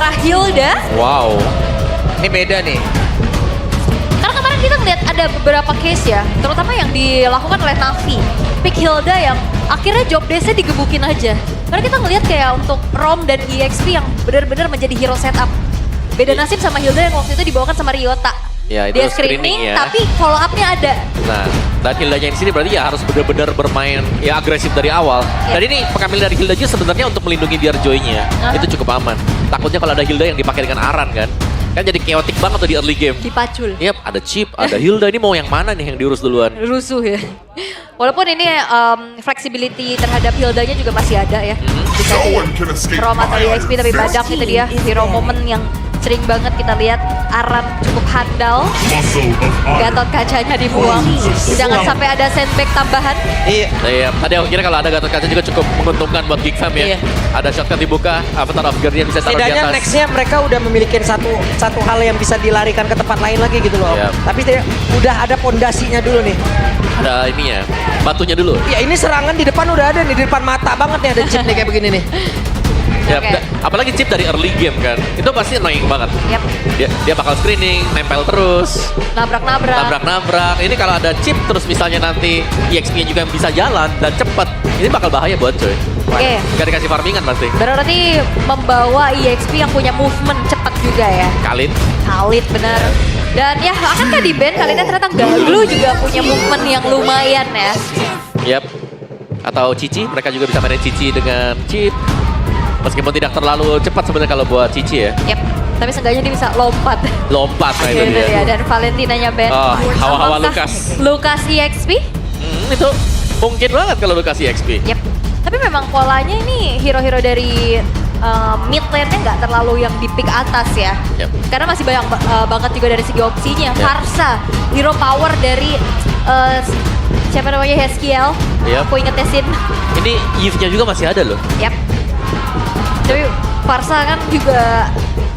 para Hilda. Wow. Ini beda nih. Karena kemarin kita ngeliat ada beberapa case ya, terutama yang dilakukan oleh Navi. Pick Hilda yang akhirnya job desk-nya digebukin aja. Karena kita ngeliat kayak untuk Rom dan EXP yang benar-benar menjadi hero setup. Beda nasib sama Hilda yang waktu itu dibawakan sama Ryota. Ya, itu Dia screening ya. tapi follow up-nya ada. Nah, dan Hildanya di sini berarti ya harus benar-benar bermain ya agresif dari awal. Dan ini pengambil dari Hilda juga sebenarnya untuk melindungi Joy-nya. Itu cukup aman. Takutnya kalau ada Hilda yang dipakai dengan Aran kan. Kan jadi chaotic banget tuh di early game. Dipacul. Yap, ada Chip, ada Hilda. Ini mau yang mana nih yang diurus duluan? Rusuh ya. Walaupun ini flexibility terhadap Hildanya juga masih ada ya. Bisa di Rom atau EXP, tapi Badak itu dia hero moment yang sering banget kita lihat Aran cukup handal. Gatot kacanya dibuang. Jangan sampai ada sandbag tambahan. Iya, tadi aku kira kalau ada Gatot Kaca juga cukup menguntungkan buat Geek Fam ya. Iya. Ada shotcut dibuka, Avatar of Guardian bisa taruh di Setidaknya atas. nextnya mereka udah memiliki satu hal yang bisa dilarikan ke tempat lain lagi gitu loh. Yap. Tapi udah ada pondasinya dulu nih. Ada ininya, batunya dulu. Ya ini serangan di depan udah ada nih, di depan mata banget nih ada chip nih kayak begini nih. Ya, Oke. apalagi Chip dari early game kan, itu pasti annoying banget. Yap. Dia bakal screening, nempel terus, Nabrak-nabrak. nabrak-nabrak. Ini kalau ada Chip terus misalnya nanti EXP-nya juga yang bisa jalan dan cepet, ini bakal bahaya buat Joy. Oke. Gak dikasih farmingan pasti. Berarti membawa EXP yang punya movement cepat juga ya. Khalid, Khalid bener. Dan ya akankah di band kali ini ternyata Galu juga punya movement yang lumayan ya. yap. Atau Cici, mereka juga bisa mainin Cici dengan Chip. Meskipun tidak terlalu cepat sebenarnya kalau buat Cici ya. Yap. Tapi seenggaknya dia bisa lompat. Lompat, nah itu Gitu dia. ya. Dan Valentinanya band. Oh, hawa-hawa Apakah Lukas. Lukas EXP? Itu mungkin banget kalau lu kasih XP. Yap. Tapi memang polanya ini hero-hero dari mid lane-nya nggak terlalu yang di pick atas ya. Yap. Karena masih banyak banget juga dari segi opsinya. Yap. Farsa, hero power dari siapa namanya Heskiel. Yap. Aku ingetnya Sin. Ini Eve-nya juga masih ada loh. Yap. Tapi Farsa kan juga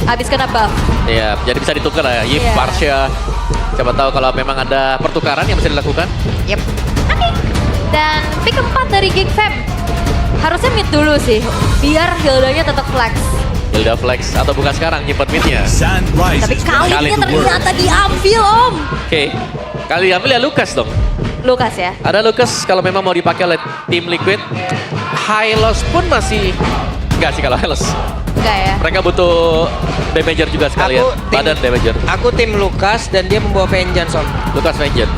habis kena buff. Iya, jadi bisa ditukar ya. Eve, Iya. Parsha. Siapa tahu kalau memang ada pertukaran yang bisa dilakukan. Yep. Oke. Dan pick keempat dari Geek Fam. Harusnya mid dulu sih, biar Hildanya tetap flex. Hilda Flex atau bukan sekarang nyimpen mid-nya. Tapi kali Kali ini itu ternyata diambil Om. Oke. Kali diambil ya Lucas dong. Lukas ya. Ada Lucas kalau memang mau dipakai oleh tim Liquid. Hylos pun masih enggak sih kalau Hylos. Enggak ya. Mereka butuh damager juga sekalian. Badan damager. Aku tim Lukas dan dia membawa Vengeance Om. Lucas Vengeance.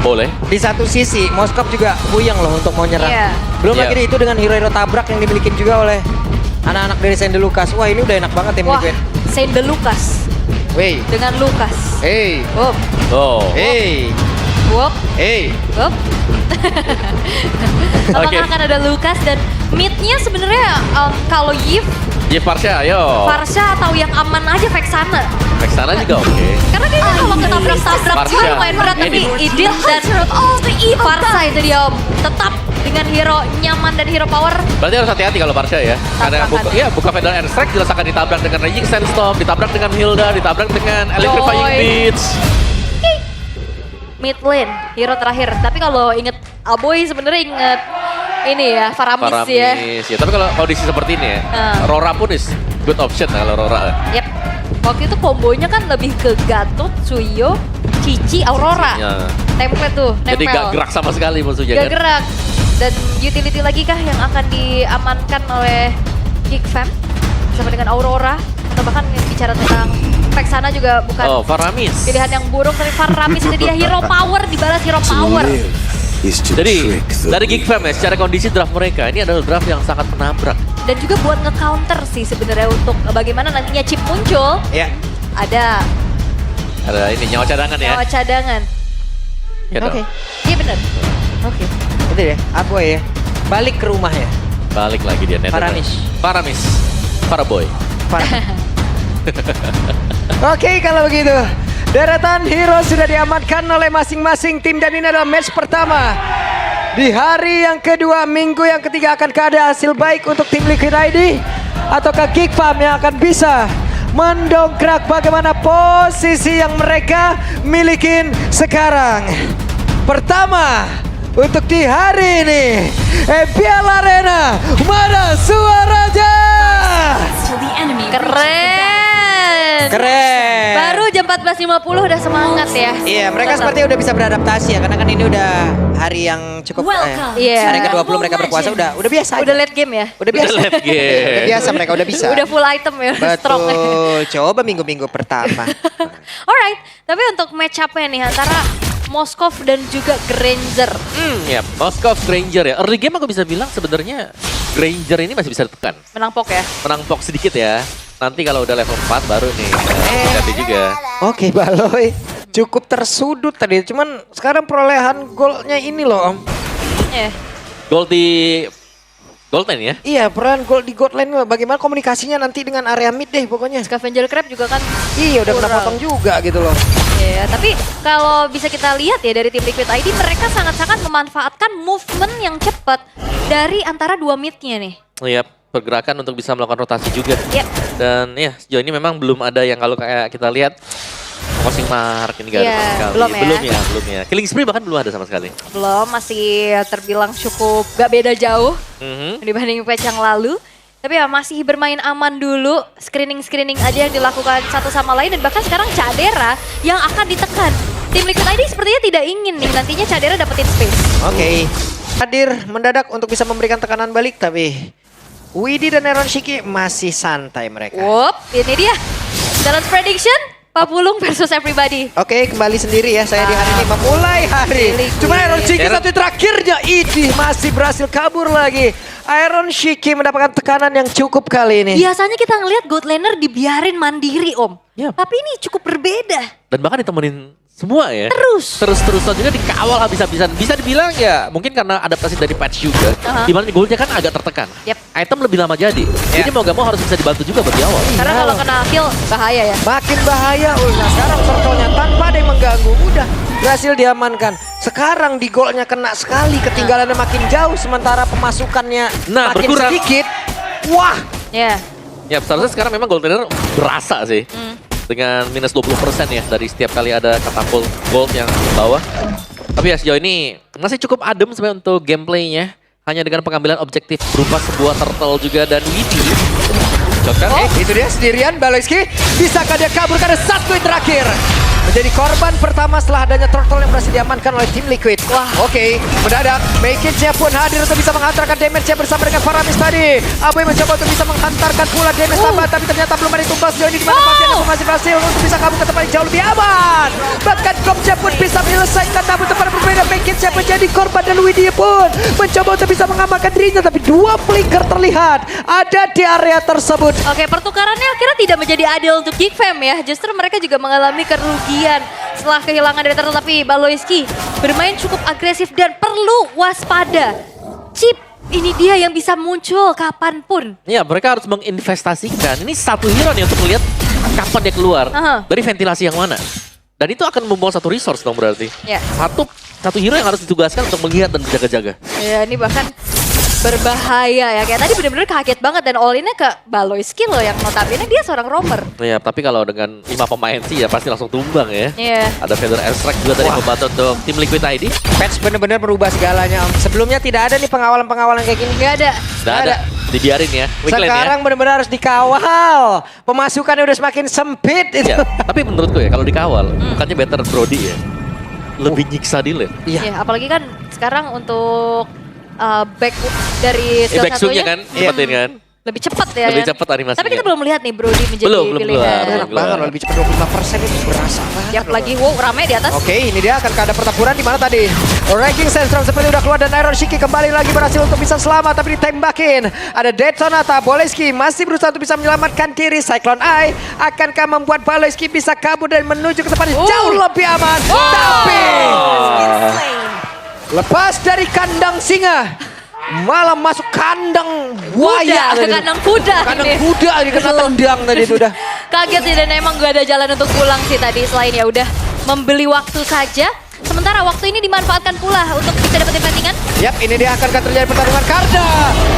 Boleh. Di satu sisi, Moskov juga buyang loh untuk mau nyerang. Iya. Belum Iya. lagi itu dengan hero-hero tabrak yang dimiliki juga oleh anak-anak dari Saint Lucas. Wah ini udah enak banget tim Wah, Liquid. Saint de Lucas Wey, dengan Lukas. hey, Wop, Oh. hey, wop, hey. wop. Apakah Oke. akan ada Lukas dan mid-nya sebenarnya kalau Yves, Eve Parsha, ayo. Farsha atau yang aman aja Vexana. Vexana juga oke. Karena kayaknya kalau ketabrak-tabrak Farsha. juga lumayan berat, tapi Idit dan Farsha itu dia Om. Tetap dengan hero nyaman dan hero power. Berarti harus hati-hati kalau Parsha ya. Karena Tabrakan. buka Federal Airstrike jelas akan ditabrak dengan Raging Sandstorm, ditabrak dengan Hilda, ditabrak dengan Electrifying Joy. Beats. Mid lane, hero terakhir. Tapi kalau inget Aboy sebenarnya inget ini ya, Faramis ya. Paramis ya. Tapi kalau kondisi seperti ini ya, Rora pun is good option lah kalau Rora. Yep. Waktu itu kombonya kan lebih ke Gatot, Suyo, Cici, Aurora. Ya. Template tuh, nempel. Jadi gak gerak sama sekali musuhnya Gak kan. gerak. Dan utility lagi kah yang akan diamankan oleh Geek Fam? Sama dengan Aurora. Atau bahkan bicara tentang Vexana juga bukan Oh, Faramis. pilihan yang buruk. Tapi Faramis itu dia hero power dibalas hero power. Jadi dari Geek Fam ya, secara kondisi draft mereka ini adalah draft yang sangat menabrak. Dan juga buat nge-counter sih sebenarnya untuk bagaimana nantinya chip muncul. Ya, Ada Ada ini nyawa cadangan ya. nyawa cadangan. Gitu. Oke, iya bener. Oke. itu ya, apa ya? Balik ke rumah ya. Balik lagi dia. Faramis. Faramis. Faraboy. Oke, kalau begitu. Deretan hero sudah diamankan oleh masing-masing tim dan ini adalah match pertama. Di hari yang kedua, minggu yang ketiga akan ada hasil baik untuk tim Liquid ID ataukah Geek Fam yang akan bisa mendongkrak bagaimana posisi yang mereka milikin sekarang. Pertama, untuk di hari ini, EPL Arena, mana suaranya? Keren. Keren. Baru jam 14.50 udah semangat ya. Iya, mereka Tetap. sepertinya udah bisa beradaptasi ya, karena kan ini udah hari yang cukup Iya. hari ke-20 mereka berpuasa udah biasa Udah aja. late game ya. Udah biasa. Udah late game. Udah biasa mereka udah bisa. Udah full item ya, udah strong. Betul. Coba minggu-minggu pertama. Alright, tapi untuk match up-nya nih antara Moskov dan juga Granger. Ya, Moskov Granger ya. Early game aku bisa bilang sebenarnya Granger ini masih bisa ditekan. Menang pok ya. Menang pok sedikit ya. Nanti kalau udah level 4 baru nih ganti juga. Oke, Baloy. Cukup tersudut tadi. Cuman sekarang perolehan golnya ini loh, Om. Iya. Gol di Goldman ya. Iya, peran gol di God Lane bagaimana komunikasinya nanti dengan area mid deh pokoknya. Scavenger Crab juga kan. Iya, udah kena kurang. potong juga gitu loh. Iya, tapi kalau bisa kita lihat ya dari tim Liquid ID, mereka sangat-sangat memanfaatkan movement yang cepat dari antara dua midnya nih. Iya, pergerakan untuk bisa melakukan rotasi juga. Yep. Dan ya sejauh ini memang belum ada yang kalau kayak kita lihat Crossing Mark ini gak ada Iya, sama sekali. belum ya. Killing Spree bahkan belum ada sama sekali. Belum, masih terbilang cukup gak beda jauh Mhm. dibanding patch yang lalu. Tapi ya masih bermain aman dulu, screening-screening aja yang dilakukan satu sama lain. Dan bahkan sekarang Cadera yang akan ditekan. Tim Liquid ID sepertinya tidak ingin nih nantinya Cadera dapetin space. Oke. Hadir mendadak untuk bisa memberikan tekanan balik, tapi Widi dan Aaron Shiki masih santai mereka. Wup, ini dia. Balance prediction, Papulung versus everybody. Oke, kembali sendiri ya saya di hari ini memulai hari. Cuma Aaron Shiki Aaron- satu terakhirnya Idi masih berhasil kabur lagi. Aaron Shiki mendapatkan tekanan yang cukup kali ini. Biasanya kita ngelihat God Laner dibiarin mandiri Om. Yap. Tapi ini cukup berbeda. Dan bahkan ditemenin semua ya. Terus. Terus-terusan juga dikawal habis-habisan. Bisa dibilang ya mungkin karena adaptasi dari patch juga. Aha. Dimana goldnya kan agak tertekan. Yap. Item lebih lama jadi. Jadi mau gak mau harus bisa dibantu juga buat di awal. Karena kalau kena kill bahaya ya. Makin bahaya. Nah sekarang turtle-nya tanpa ada yang mengganggu. Udah berhasil diamankan. Sekarang di golnya kena sekali. Ketinggalannya makin jauh. Sementara pemasukannya Nah, makin berkurang. sedikit. Wah. Ya. Ya seharusnya sekarang memang gold laner berasa sih. Dengan minus 20% ya dari setiap kali ada katapult gold yang di bawah. Tapi ya sejauh ini masih cukup adem sebenarnya untuk gameplaynya. Hanya dengan pengambilan objektif berupa sebuah turtle juga dan Widi. Cocok kan? Itu dia sendirian Baloyski. Bisakah dia kabur karena satu yang terakhir? Menjadi korban pertama setelah adanya turtle yang berhasil diamankan oleh tim Liquid. Wah, oke. Mendadak, Make-nya pun hadir untuk bisa menghantarkan damage-nya bersama dengan Faramis tadi. Abu yang mencoba untuk bisa menghantarkan pula damage tambahan, tapi ternyata belum ada tumbas sejauh ini di mana Fabian masih berhasil untuk bisa kabur ke tempat yang jauh lebih aman. Bahkan Gopnya pun bisa menyelesaikan, namun tempat berbeda. Make-nya menjadi korban dan Widya pun mencoba untuk bisa mengamankan dirinya, tapi dua flicker terlihat ada di area tersebut. Oke, pertukarannya akhirnya tidak menjadi adil untuk Geek Fam ya. Justru mereka juga mengalami kerugian setelah kehilangan dari turtle. Tapi Baloyski bermain cukup agresif dan perlu waspada. Chip, ini dia yang bisa muncul kapanpun. Ya mereka harus menginvestasikan. Ini satu hero nih untuk melihat kapan dia keluar. Aha. Dari ventilasi yang mana. Dan itu akan membawa satu resource dong berarti. Ya. Satu hero yang harus ditugaskan untuk melihat dan berjaga-jaga. Ya, ini bahkan berbahaya ya. Kayak tadi bener-bener kaget banget dan all-in-nya ke Baloyski loh yang notabene dia seorang roamer. Ya tapi kalau dengan 5 pemain sih ya pasti langsung tumbang ya. Iya. Ada Feather Extract juga tadi membantu untuk tim Liquid ID. Patch benar-benar merubah segalanya, Om. Sebelumnya tidak ada nih pengawalan-pengawalan kayak gini. Nggak ada. Nggak ada. Dibiarin ya. Weekland Sekarang benar-benar harus dikawal. Pemasukannya udah semakin sempit itu. ya. Tapi menurutku ya kalau dikawal bukannya better Brody ya. Lebih nyiksa di lane. Iya. Ya, apalagi kan sekarang untuk back dari skill Backsoon-nya satunya kan cepetin kan. lebih cepat ya. Lebih kan? cepat animasinya. Tapi kita belum lihat nih Brody menjadi Belum pilihan. keluar, Enak belum banget keluar. loh, lebih cepat 25% itu berasa banget. Yap, loh. lagi wow rame di atas. Oke, ini dia akan ada pertempuran di mana tadi. Ranking Sandstrom seperti udah keluar dan Iron Shiki kembali lagi berhasil untuk bisa selamat tapi ditembakin. Ada Dead Sonata, Baloyski masih berusaha untuk bisa menyelamatkan diri. Cyclone Eye akankah membuat Baloyski bisa kabur dan menuju ke tempat yang jauh lebih aman. Tapi lepas dari kandang singa malah masuk kandang buaya. Kuda, kandang kuda. Kandang ini. kuda dikena tendang tadi itu udah. Kaget sih dan emang gak ada jalan untuk pulang sih tadi selain ya udah membeli waktu saja. Sementara waktu ini dimanfaatkan pula untuk bisa dapetin plantingan. Yap, ini dia akan terjadi pertarungan Karda.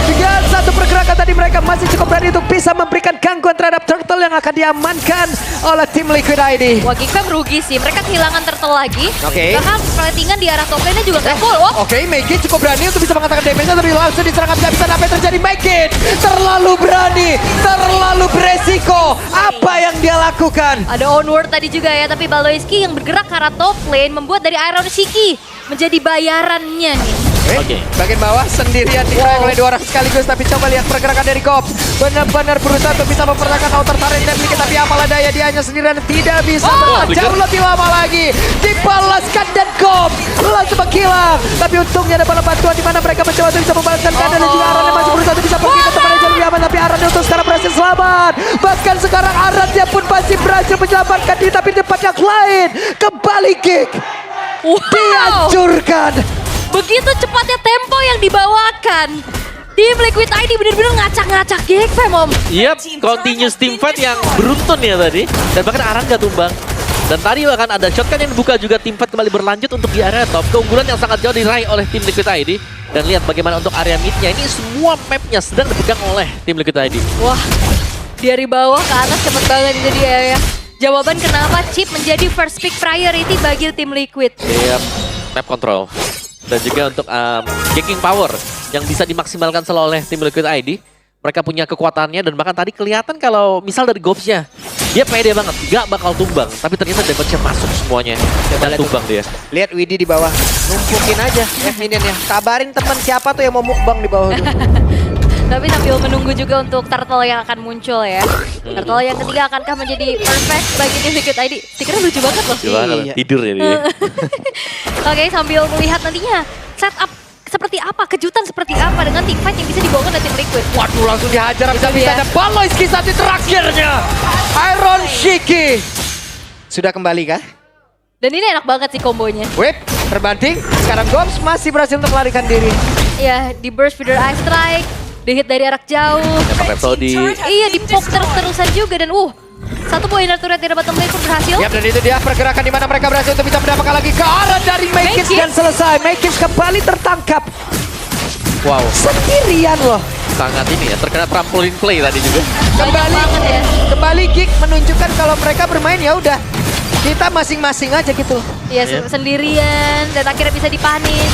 Dengan satu pergerakan tadi mereka masih cukup berani untuk bisa memberikan gangguan terhadap Turtle yang akan diamankan oleh tim Liquid ID. Wah, Geek Fam rugi sih. Mereka kehilangan Turtle lagi. Oke. Bahkan plantingan di arah top lane-nya juga nggak full. Oh, Oke, Mekin cukup berani untuk bisa mengatakan damage-nya, tapi langsung diserang habis-habisan. Apa yang terjadi? Mekin terlalu berani, terlalu beresiko. Apa yang dia lakukan? ada onward tadi juga ya, tapi Baloiski yang bergerak ke arah top lane membuat dari Iron Shiki menjadi bayarannya nih. Oke. Bagian bawah sendirian dikeroyok oleh 2 orang sekaligus, tapi coba lihat pergerakan dari Kops. Benar-benar berusaha untuk bisa mempertahankan outer turret dan memiliki, tapi apalah daya dia hanya sendirian tidak bisa bertahan jauh lebih lama lagi. Dibalaskan dan Kops langsung menghilang. Tapi untungnya ada bantuan di mana mereka mencoba untuk bisa membalaskan keadaan dan juga Aran yang masih berusaha untuk bisa pergi ke tempat yang jauh lebih aman, tapi Aran untuk sekarang berhasil selamat. Bahkan sekarang Aran dia pun masih berhasil menyelamatkan diri, tapi di tempat yang lain kembali Kick dihancurkan. Begitu cepatnya tempo yang dibawakan. Tim Liquid ID benar-benar ngacak-ngacak Geek Fam, Om. Yap, continuous team fight yang beruntun ya tadi. Dan bahkan Aran gak tumbang. Dan tadi bahkan ada shotgun yang dibuka juga, tim fight kembali berlanjut untuk di area top. Keunggulan yang sangat jauh diraih oleh tim Liquid ID. Dan lihat bagaimana untuk area midnya. Ini semua mapnya sedang dipegang oleh tim Liquid ID. Wah, dari bawah ke atas cepet banget itu dia ya. Jawaban kenapa Chip menjadi first pick priority bagi tim Liquid. Yap, map control. Dan juga untuk kicking power yang bisa dimaksimalkan selalu oleh tim Liquid ID. Mereka punya kekuatannya dan bahkan tadi kelihatan kalau misal dari Gobs-nya. Dia pede banget, gak bakal tumbang. Tapi ternyata damage-nya masuk semuanya. Dan tumbang dia. Lihat Widi di bawah, numpukin aja ya minion ya. Kabarin teman siapa tuh yang mau mukbang di bawah tuh. Tapi sambil menunggu juga untuk Turtle yang akan muncul ya. Turtle yang ketiga akankah menjadi perfect bagi tim Liquid ID? Stikernya lucu banget loh. Gimana? Iya. Tidur ya dia. Oke, sambil melihat nantinya setup seperti apa, kejutan seperti apa dengan team fight yang bisa dibawakan dari tim Liquid. Waduh, langsung dihajar bisa Iya. ada Baloiski saat terakhirnya. Iron Shiki sudah kembali kah? Dan ini enak banget sih kombonya. Whip terbanting. Sekarang Goms masih berhasil untuk melarikan diri. Ya, di burst feeder eye strike, di hit dari jarak jauh. Dapat Rhapsody. Iya, di poke terus-terusan juga dan satu poin turret dari bottom lane pun berhasil. Yap, dan itu dia pergerakan di mana mereka berhasil untuk bisa mendapatkan lagi ke arah dari Makins dan selesai. Makins kembali tertangkap. Wow, Sendirian loh. sangat ini ya, terkena trampolin play tadi juga. Kembali banget ya. kembali Geek menunjukkan kalau mereka bermain ya udah. Kita masing-masing aja gitu. Iya, sendirian dan akhirnya bisa dipanis.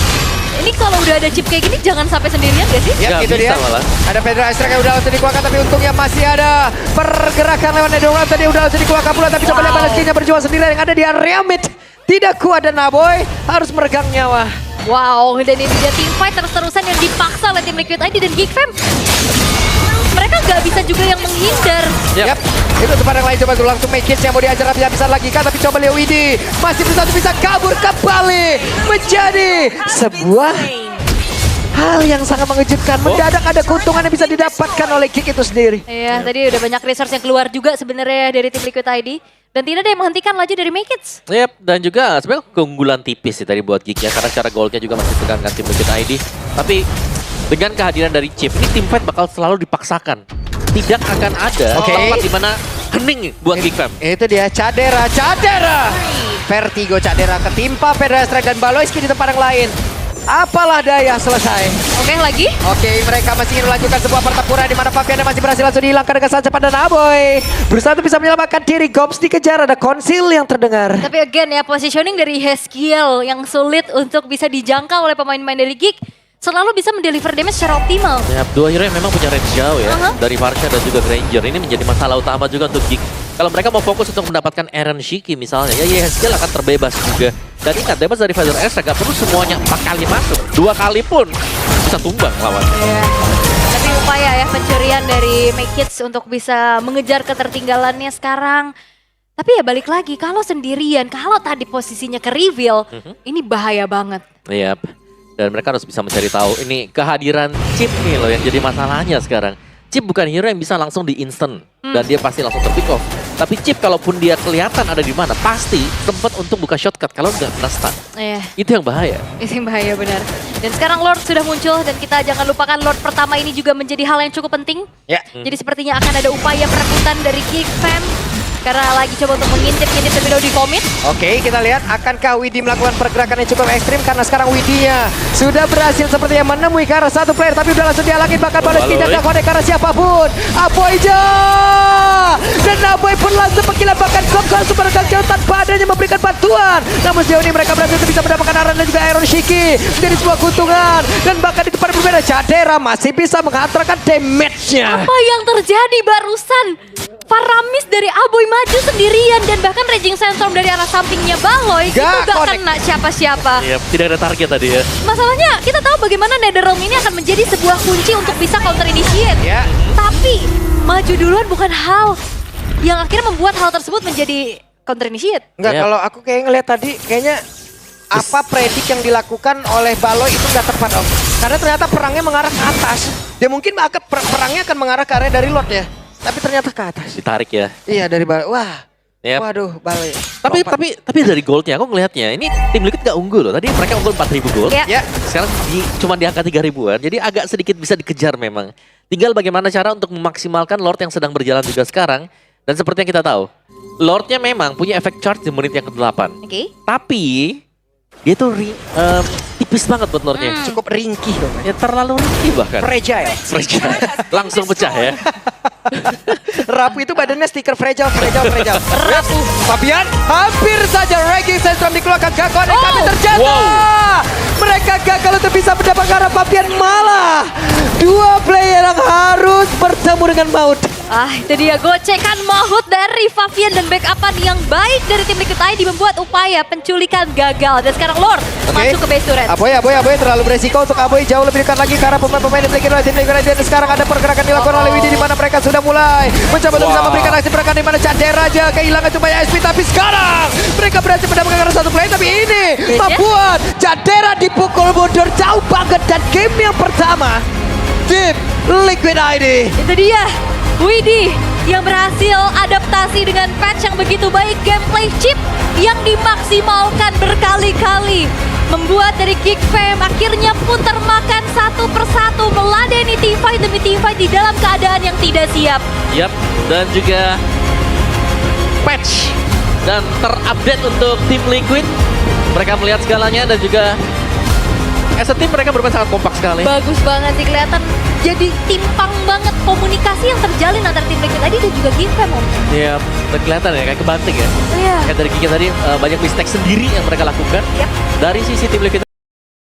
Ini kalau udah ada chip kayak gini jangan sampai sendirian gak sih? Ya, Nggak itu bisa dia. malah. Ada Federal Strike yang udah langsung dikeluarkan, tapi untungnya masih ada pergerakan lewat Nedongan tadi udah langsung dikeluarkan pula, tapi coba lihat Baloiski-nya berjuang sendirian yang ada di area mid. Tidak kuat dan Naboy harus meregang nyawa. Wow, dan ini dia team fight terus-terusan yang dipaksa oleh tim Liquid ID dan Geek Fam. Mereka gak bisa juga yang menghindar. Yap. Yap, itu tempat yang lain coba dulu langsung Makins yang mau diajar habis-habisan lagi kan, tapi coba lihat Widi masih bisa kabur kembali menjadi sebuah hal yang sangat mengejutkan. Mendadak ada keuntungan yang bisa didapatkan oleh Geek itu sendiri. Iya, tadi udah banyak resource yang keluar juga sebenarnya dari tim Liquid ID. Dan tidak ada yang menghentikan laju dari Makins. Yap, dan juga sebenarnya keunggulan tipis sih tadi buat Geek ya, karena cara goalnya juga masih pegang dengan tim Liquid ID. Tapi dengan kehadiran dari Chip, ini tim fight bakal selalu dipaksakan. Tidak akan ada tempat di mana hening buat Geek Fam. Itu dia Cadera. Vertigo Cadera ketimpa Federal Strike dan Baloiski di tempat yang lain. Apalah daya, selesai. Oke, lagi. Oke, mereka masih ingin melanjutkan sebuah pertempuran di mana Fabiana masih berhasil langsung dihilangkan dengan sangat cepat dan Aboy berusaha untuk bisa menyelamatkan diri. Goms dikejar, ada konsil yang terdengar. Tapi again ya, positioning dari Heskiel yang sulit untuk bisa dijangkau oleh pemain-pemain dari Geek selalu bisa mendeliver damage secara optimal. Ya, dua hero yang memang punya range jauh ya, dari Varsha dan juga Granger. Ini menjadi masalah utama juga untuk Geek. Kalau mereka mau fokus untuk mendapatkan Eren Shiki misalnya, ya Heskiel akan terbebas juga. Dan ingat, damage dari Feather Ash gak perlu semuanya 4 kali masuk. 2 kali pun bisa tumbang lawan. Iya. Tapi upaya ya pencurian dari Makits untuk bisa mengejar ketertinggalannya sekarang. Tapi ya balik lagi, kalau sendirian, kalau tadi posisinya ke reveal, ini bahaya banget. Yap. Dan mereka harus bisa mencari tahu. Ini kehadiran Chip nih loh yang jadi masalahnya sekarang. Chip bukan hero yang bisa langsung di instant. Dan dia pasti langsung terpick off. Tapi Chip kalaupun dia kelihatan ada di mana, pasti sempat untuk buka shortcut kalau nggak kena stun. Iya. Itu yang bahaya. Itu yang bahaya benar. Dan sekarang Lord sudah muncul dan kita jangan lupakan Lord pertama ini juga menjadi hal yang cukup penting. Ya. Jadi sepertinya akan ada upaya perebutan dari Geek Fam. karena lagi coba untuk mengintip-ngintip tapi udah di komit. Oke, kita lihat akankah Widi melakukan pergerakan yang cukup ekstrim karena sekarang Widinya sudah berhasil sepertinya menemui ke arah satu player tapi udah langsung dihalangin bahkan Balos tidak Halo, connect ke arah siapapun. Aboyja dan Aboy pun langsung menggila bahkan Kokor super gagal tanpa adanya memberikan bantuan. Namun sejauh ini mereka berhasil untuk bisa mendapatkan Aran dan juga Iron Shiki menjadi sebuah keuntungan dan bahkan di tempat berbeda Cadera masih bisa menghantarkan damage-nya. Apa yang terjadi barusan? Faramis dari Aboy maju sendirian dan bahkan Raging Sandstorm dari arah sampingnya Baloy itu Gak gak connect. kena siapa-siapa. Iya, tidak ada target tadi ya. Masalahnya kita tahu bagaimana Netherrealm ini akan menjadi sebuah kunci untuk bisa counter initiate. Ya. Tapi maju duluan bukan hal yang akhirnya membuat hal tersebut menjadi counter initiate. Enggak, Yep. kalau aku kayak ngeliat tadi kayaknya apa predik yang dilakukan oleh Baloy itu nggak tepat Om. Karena ternyata perangnya mengarah ke atas. Dia mungkin perangnya akan mengarah ke area dari Lord ya. Tapi ternyata ke atas. Ditarik ya. Iya dari Baloy. Wah. Yep. Waduh Baloy. Tapi dari goldnya aku ngelihatnya ini tim Liquid gak unggul loh. Tadi mereka unggul 4.000 gold. Ya. Ya. Sekarang cuma di angka 3.000-an. Jadi agak sedikit bisa dikejar memang. Tinggal bagaimana cara untuk memaksimalkan Lord yang sedang berjalan juga sekarang. Dan seperti yang kita tahu, Lordnya memang punya efek charge di menit yang ke-8. Oke. Tapi dia tuh tipis banget buat Lordnya. Cukup ringkih dong. Ya terlalu ringkih bahkan. Fragile. Langsung pecah ya. Rapu itu badannya stiker fragile. Rapu. Fabian hampir saja Raging Sandstorm dikeluarkan Gakon dan kami terjatuh. Wow. Mereka gagal untuk bisa mendapatkan arah Fabian malah. Dua player yang harus bertemu dengan maut. Ah, itu dia gocekan maut dari Fabian dan backupan yang baik dari tim Liquid ID membuat upaya penculikan gagal. Dan sekarang Lord masuk ke base turret. Aboy terlalu beresiko untuk Aboy jauh lebih dekat lagi karena pemain-pemain yang dimiliki oleh tim Liquid ID. Dan sekarang ada pergerakan dilakukan oleh Widi di mana mereka sudah mulai mencoba untuk bisa memberikan aksi pergerakan di mana Cadera aja kehilangan cuma SP tapi sekarang mereka berhasil mendapatkan arah satu play tapi ini membuat Cadera dipukul mundur jauh banget dan game yang pertama tim Liquid ID. Itu dia, Widi yang berhasil adaptasi dengan patch yang begitu baik, gameplay chip yang dimaksimalkan berkali-kali. Membuat dari Geek Fam akhirnya pun termakan satu persatu meladeni teamfight demi teamfight di dalam keadaan yang tidak siap. Yap, dan juga patch dan terupdate untuk tim Liquid. Mereka melihat segalanya dan juga as a team mereka bermain sangat kompak sekali. Bagus banget sih, kelihatan jadi timpang banget komunikasi yang terjalin antara tim Liquid tadi dan juga Geek Fam. Om. Iya, dan kelihatan ya kayak kebanting ya. Iya. Kayak dari Kiki tadi banyak mistake sendiri yang mereka lakukan. Yap. Dari sisi tim Liquid